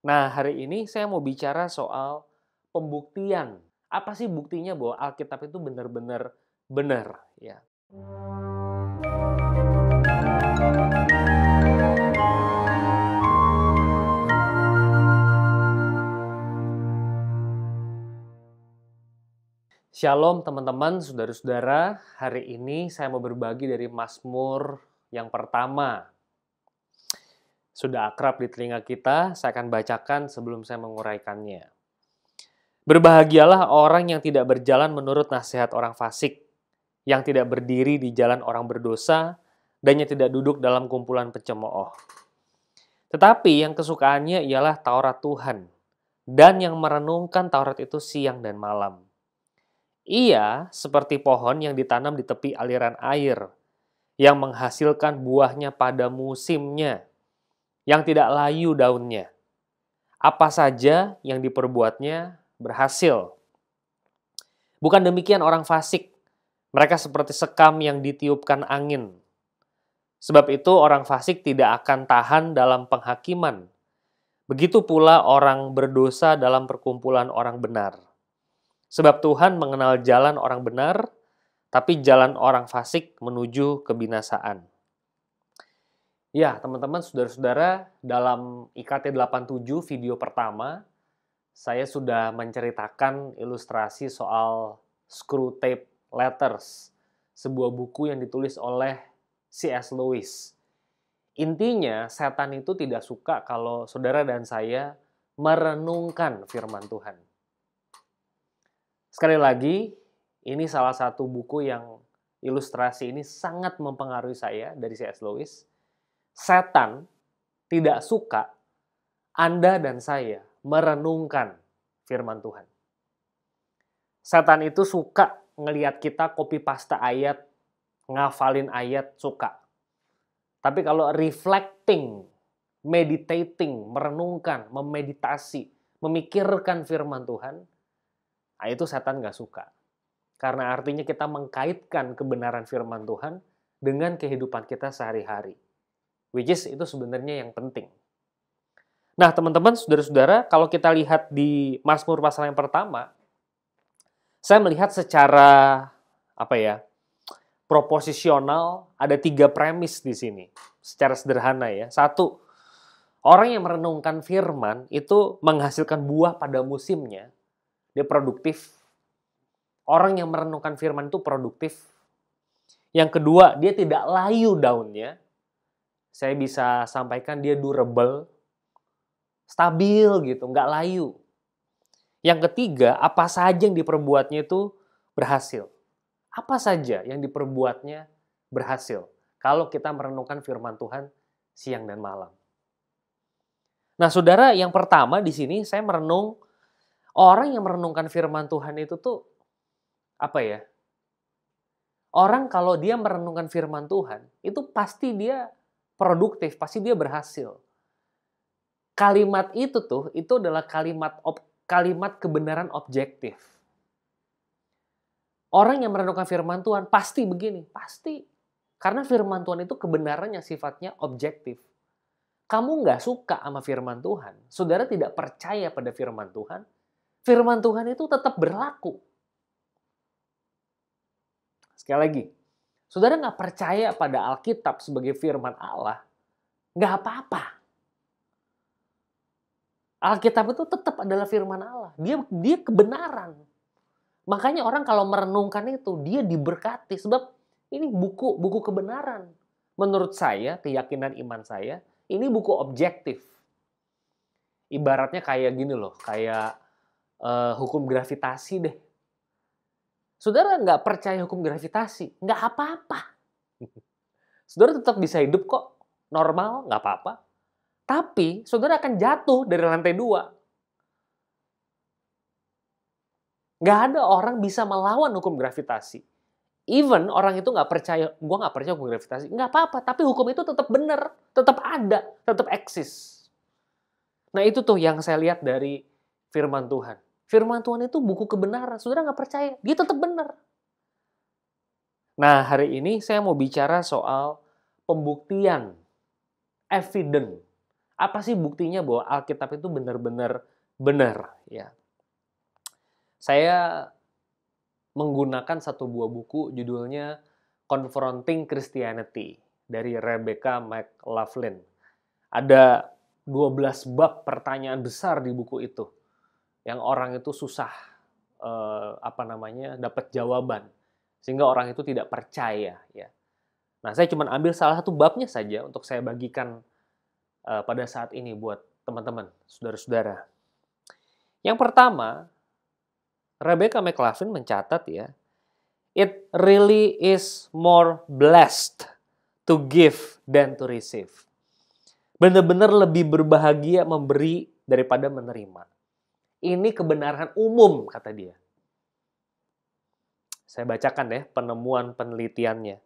Nah, hari ini saya mau bicara soal pembuktian. Apa sih buktinya bahwa Alkitab itu benar-benar benar, ya? Shalom teman-teman, saudara-saudara. Hari ini saya mau berbagi dari Mazmur yang pertama. Sudah akrab di telinga kita, saya akan bacakan sebelum saya menguraikannya. Berbahagialah orang yang tidak berjalan menurut nasihat orang fasik, yang tidak berdiri di jalan orang berdosa, dan yang tidak duduk dalam kumpulan pencemooh. Tetapi yang kesukaannya ialah Taurat Tuhan, dan yang merenungkan Taurat itu siang dan malam. Ia seperti pohon yang ditanam di tepi aliran air, yang menghasilkan buahnya pada musimnya, yang tidak layu daunnya. Apa saja yang diperbuatnya berhasil. Bukan demikian orang fasik, mereka seperti sekam yang ditiupkan angin. Sebab itu orang fasik tidak akan tahan dalam penghakiman. Begitu pula orang berdosa dalam perkumpulan orang benar. Sebab Tuhan mengenal jalan orang benar, tapi jalan orang fasik menuju kebinasaan. Ya, teman-teman, saudara-saudara, dalam IKT 87 video pertama, saya sudah menceritakan ilustrasi soal Screwtape Letters, sebuah buku yang ditulis oleh C.S. Lewis. Intinya, setan itu tidak suka kalau saudara dan saya merenungkan firman Tuhan. Sekali lagi, ini salah satu buku yang ilustrasi ini sangat mempengaruhi saya dari C.S. Lewis. Setan tidak suka Anda dan saya merenungkan firman Tuhan. Setan itu suka ngelihat kita copy paste ayat, ngafalin ayat, suka. Tapi kalau reflecting, meditating, merenungkan, memeditasi, memikirkan firman Tuhan, nah itu setan nggak suka. Karena artinya kita mengkaitkan kebenaran firman Tuhan dengan kehidupan kita sehari-hari. Which is itu sebenarnya yang penting. Nah, teman-teman, saudara-saudara, kalau kita lihat di Mazmur pasal yang pertama, saya melihat secara proposisional ada 3 premis di sini. Secara sederhana ya. 1, orang yang merenungkan firman itu menghasilkan buah pada musimnya. Dia produktif. Orang yang merenungkan firman itu produktif. Yang kedua, dia tidak layu daunnya. Saya bisa sampaikan dia durable, stabil gitu, nggak layu. Yang ketiga, apa saja yang diperbuatnya itu berhasil. Apa saja yang diperbuatnya berhasil. Kalau kita merenungkan firman Tuhan siang dan malam. Nah, saudara, yang pertama di sini saya merenung, orang yang merenungkan firman Tuhan itu tuh, orang kalau dia merenungkan firman Tuhan, itu pasti dia produktif, pasti dia berhasil. Kalimat itu adalah kalimat kebenaran objektif. Orang yang merenungkan firman Tuhan pasti begini, pasti. Karena firman Tuhan itu kebenarannya sifatnya objektif. Kamu nggak suka sama firman Tuhan, saudara tidak percaya pada firman Tuhan itu tetap berlaku. Sekali lagi, saudara nggak percaya pada Alkitab sebagai firman Allah, nggak apa-apa. Alkitab itu tetap adalah firman Allah. Dia kebenaran. Makanya orang kalau merenungkan itu, dia diberkati. Sebab ini buku kebenaran. Menurut saya, keyakinan iman saya, ini buku objektif. Ibaratnya kayak gini loh, kayak hukum gravitasi deh. Saudara nggak percaya hukum gravitasi, nggak apa-apa. Saudara tetap bisa hidup kok, normal, nggak apa-apa. Tapi saudara akan jatuh dari lantai 2. Nggak ada orang bisa melawan hukum gravitasi. Even orang itu nggak percaya, gue nggak percaya hukum gravitasi, nggak apa-apa. Tapi hukum itu tetap benar, tetap ada, tetap eksis. Nah itu tuh yang saya lihat dari firman Tuhan. Firman Tuhan itu buku kebenaran. Saudara nggak percaya, dia tetap benar. Nah hari ini saya mau bicara soal pembuktian, evidence. Apa sih buktinya bahwa Alkitab itu benar-benar benar? Ya, saya menggunakan satu buah buku judulnya Confronting Christianity dari Rebecca McLaughlin. Ada 12 bab pertanyaan besar di buku itu yang orang itu susah dapat jawaban sehingga orang itu tidak percaya ya. Nah, saya cuma ambil salah satu babnya saja untuk saya bagikan pada saat ini buat teman-teman, saudara-saudara. Yang pertama, Rebecca McLaughlin mencatat ya, it really is more blessed to give than to receive. Benar-benar lebih berbahagia memberi daripada menerima. Ini kebenaran umum, kata dia. Saya bacakan ya penemuan penelitiannya.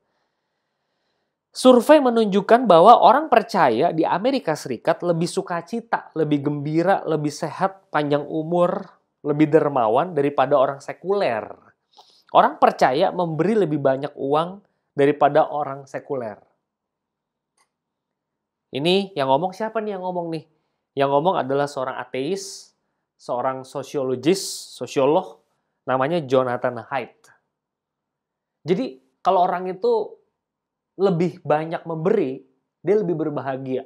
Survei menunjukkan bahwa orang percaya di Amerika Serikat lebih sukacita, lebih gembira, lebih sehat, panjang umur, lebih dermawan daripada orang sekuler. Orang percaya memberi lebih banyak uang daripada orang sekuler. Ini yang ngomong siapa nih yang ngomong nih? Yang ngomong adalah seorang ateis, seorang sosiolog, namanya Jonathan Haidt. Jadi kalau orang itu lebih banyak memberi, dia lebih berbahagia.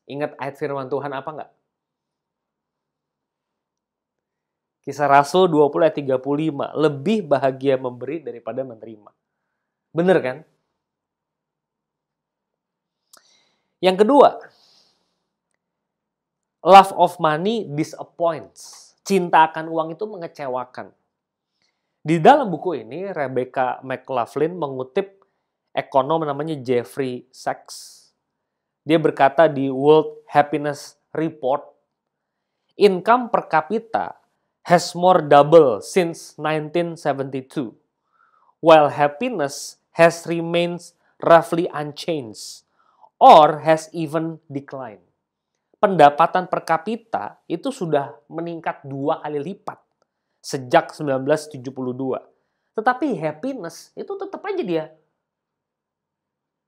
Ingat ayat firman Tuhan apa enggak? Kisah Rasul 20 ayat 35, lebih bahagia memberi daripada menerima. Bener kan? Yang kedua, love of money disappoints. Cinta akan uang itu mengecewakan. Di dalam buku ini, Rebecca McLaughlin mengutip ekonom namanya Jeffrey Sachs. Dia berkata di World Happiness Report, income per capita has more double since 1972, while happiness has remained roughly unchanged or has even declined. Pendapatan per kapita itu sudah meningkat 2 kali lipat sejak 1972. Tetapi happiness itu tetap aja dia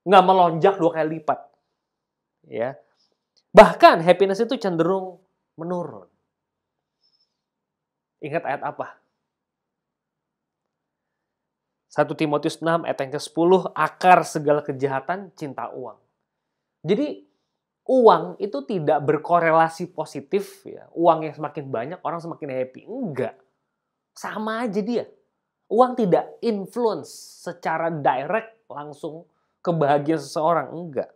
nggak melonjak 2 kali lipat. Ya. Bahkan happiness itu cenderung menurun. Ingat ayat apa? 1 Timotius 6 ayat yang ke-10, akar segala kejahatan cinta uang. Jadi uang itu tidak berkorelasi positif ya. Uang yang semakin banyak orang semakin happy. Enggak. Sama aja dia. Uang tidak influence secara direct langsung kebahagiaan seseorang. Enggak.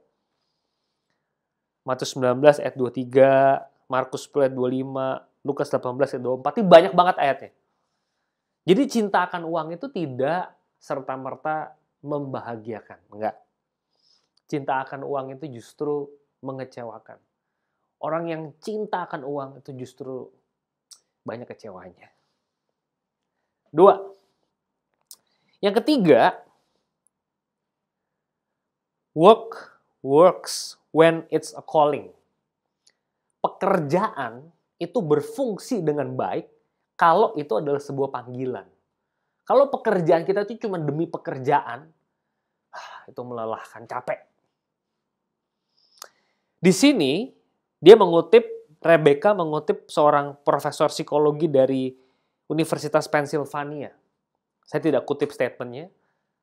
Matius 19 ayat 23, Markus 10 ayat 25, Lukas 18 ayat 24. Ini banyak banget ayatnya. Jadi cinta akan uang itu tidak serta-merta membahagiakan. Enggak. Cinta akan uang itu justru mengecewakan. Orang yang cinta akan uang itu justru banyak kecewanya. 2. Yang ketiga, work works when it's a calling. Pekerjaan itu berfungsi dengan baik kalau itu adalah sebuah panggilan. Kalau pekerjaan kita itu cuma demi pekerjaan, itu melelahkan, capek. Di sini, Rebecca mengutip seorang profesor psikologi dari Universitas Pennsylvania. Saya tidak kutip statementnya,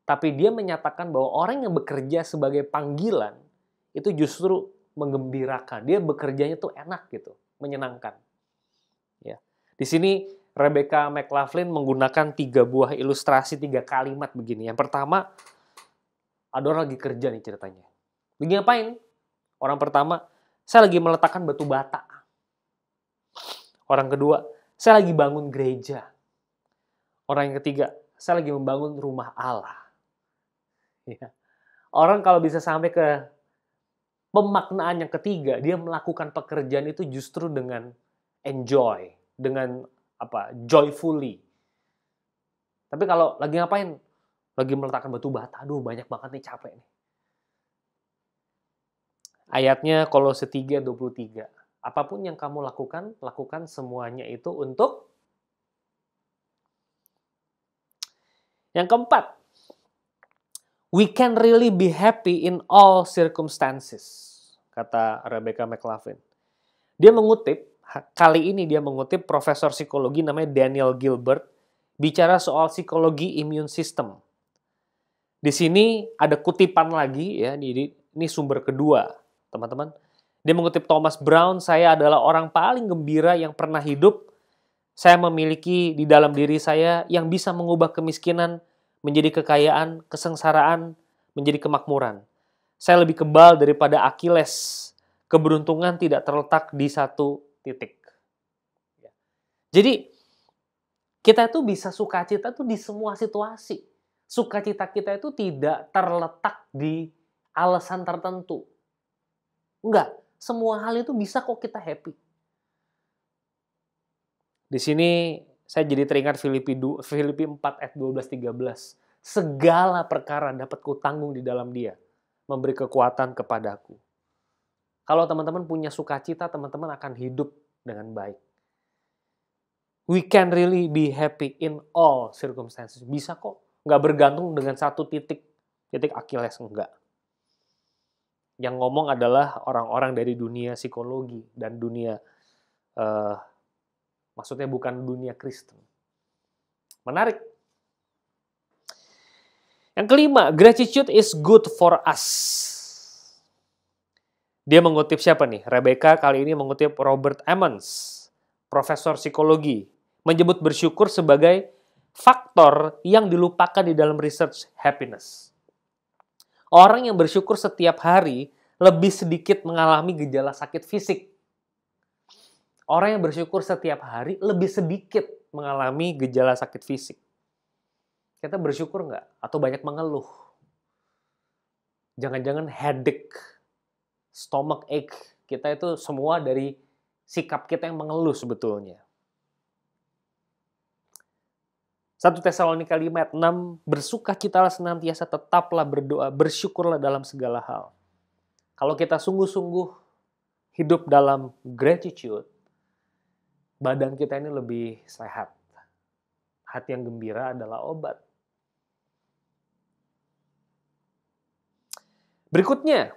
tapi dia menyatakan bahwa orang yang bekerja sebagai panggilan itu justru menggembirakan. Dia bekerjanya tuh enak gitu, menyenangkan. Ya. Di sini Rebecca McLaughlin menggunakan 3 buah ilustrasi, 3 kalimat begini. Yang pertama, ada orang lagi kerja nih ceritanya. Lagi ngapain? Orang pertama, saya lagi meletakkan batu bata. Orang kedua, saya lagi bangun gereja. Orang yang ketiga, saya lagi membangun rumah Allah. Ya. Orang kalau bisa sampai ke pemaknaan yang ketiga, dia melakukan pekerjaan itu justru dengan enjoy, dengan joyfully. Tapi kalau lagi ngapain? Lagi meletakkan batu bata, aduh banyak banget nih, capek nih. Ayatnya Kolose 3:23. Apapun yang kamu lakukan, lakukan semuanya itu untuk. Yang keempat, we can really be happy in all circumstances. kata Rebecca McLaughlin. Dia mengutip, kali ini dia mengutip profesor psikologi namanya Daniel Gilbert, bicara soal psikologi immune system. Di sini ada kutipan lagi, ya, ini sumber kedua, teman-teman. Dia mengutip Thomas Brown, saya adalah orang paling gembira yang pernah hidup. Saya memiliki di dalam diri saya yang bisa mengubah kemiskinan menjadi kekayaan, kesengsaraan menjadi kemakmuran. Saya lebih kebal daripada Achilles. Keberuntungan tidak terletak di satu titik. Jadi, kita itu bisa sukacita tuh di semua situasi. Sukacita kita itu tidak terletak di alasan tertentu. Enggak. Semua hal itu bisa kok kita happy. Di sini saya jadi teringat Filipi 4 ayat 12-13. Segala perkara dapat kutanggung di dalam Dia, memberi kekuatan kepadaku. Kalau teman-teman punya sukacita, teman-teman akan hidup dengan baik. We can really be happy in all circumstances. Bisa kok. Nggak bergantung dengan satu titik Achilles, enggak. Yang ngomong adalah orang-orang dari dunia psikologi dan dunia, maksudnya bukan dunia Kristen. Menarik. Yang kelima, gratitude is good for us. Dia mengutip siapa nih? Rebecca kali ini mengutip Robert Emmons, profesor psikologi, menyebut bersyukur sebagai faktor yang dilupakan di dalam research happiness. Orang yang bersyukur setiap hari lebih sedikit mengalami gejala sakit fisik. Orang yang bersyukur setiap hari lebih sedikit mengalami gejala sakit fisik. Kita bersyukur nggak? Atau banyak mengeluh? Jangan-jangan headache, stomach ache, kita itu semua dari sikap kita yang mengeluh sebetulnya. 1 Tesalonika 5 ayat 6, bersukacitalah senantiasa, tetaplah berdoa, bersyukurlah dalam segala hal. Kalau kita sungguh-sungguh hidup dalam gratitude, badan kita ini lebih sehat. Hati yang gembira adalah obat. Berikutnya,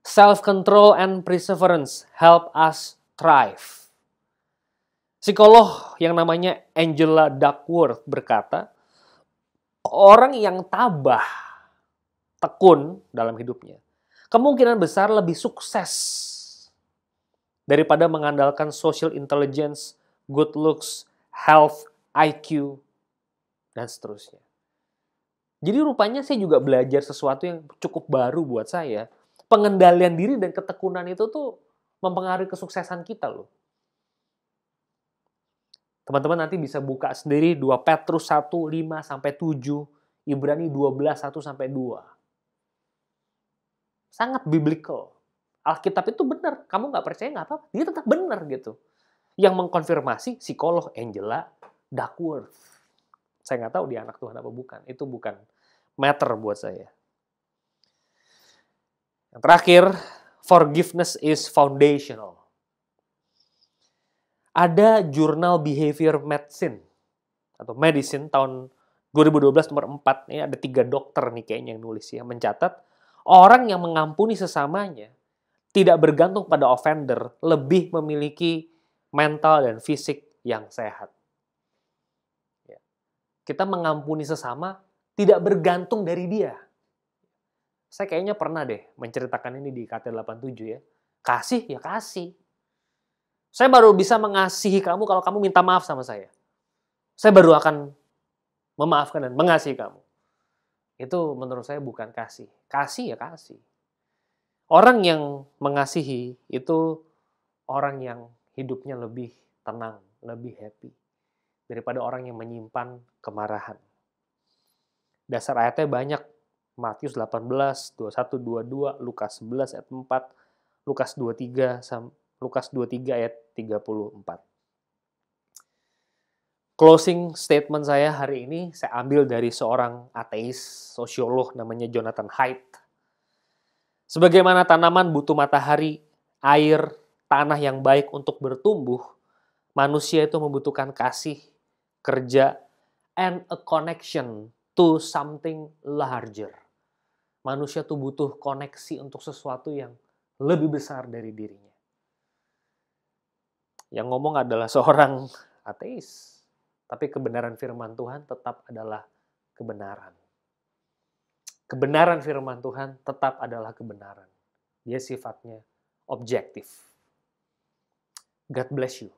self-control and perseverance help us thrive. Psikolog yang namanya Angela Duckworth berkata, orang yang tabah, tekun dalam hidupnya, kemungkinan besar lebih sukses daripada mengandalkan social intelligence, good looks, health, IQ, dan seterusnya. Jadi rupanya saya juga belajar sesuatu yang cukup baru buat saya. Pengendalian diri dan ketekunan itu tuh mempengaruhi kesuksesan kita loh. Teman-teman nanti bisa buka sendiri 2 Petrus 1, 5-7, Ibrani 12, 1-2. Sangat biblical. Alkitab itu benar. Kamu nggak percaya nggak apa-apa. Dia tetap benar gitu. Yang mengkonfirmasi psikolog Angela Duckworth. Saya nggak tahu dia anak Tuhan apa bukan. Itu bukan matter buat saya. Yang terakhir, forgiveness is foundational. Ada jurnal Behavior Medicine atau Medicine tahun 2012 nomor 4. Ini ada 3 dokter nih kayaknya yang nulis ya, mencatat orang yang mengampuni sesamanya tidak bergantung pada offender, lebih memiliki mental dan fisik yang sehat. Ya. Kita mengampuni sesama tidak bergantung dari dia. Saya kayaknya pernah deh menceritakan ini di KT87 ya. Kasih ya kasih. Saya baru bisa mengasihi kamu kalau kamu minta maaf sama saya. Saya baru akan memaafkan dan mengasihi kamu. Itu menurut saya bukan kasih. Kasih ya kasih. Orang yang mengasihi itu orang yang hidupnya lebih tenang, lebih happy daripada orang yang menyimpan kemarahan. Dasar ayatnya banyak. Matius 18, 21, 22, Lukas 11 ayat 4, Lukas 23 ayat 34. Closing statement saya hari ini saya ambil dari seorang ateis, sosiolog namanya Jonathan Haidt. Sebagaimana tanaman butuh matahari, air, tanah yang baik untuk bertumbuh, manusia itu membutuhkan kasih, kerja, and a connection to something larger. Manusia tuh butuh koneksi untuk sesuatu yang lebih besar dari dirinya. Yang ngomong adalah seorang ateis, tapi kebenaran firman Tuhan tetap adalah kebenaran. Kebenaran firman Tuhan tetap adalah kebenaran. Dia sifatnya objektif. God bless you.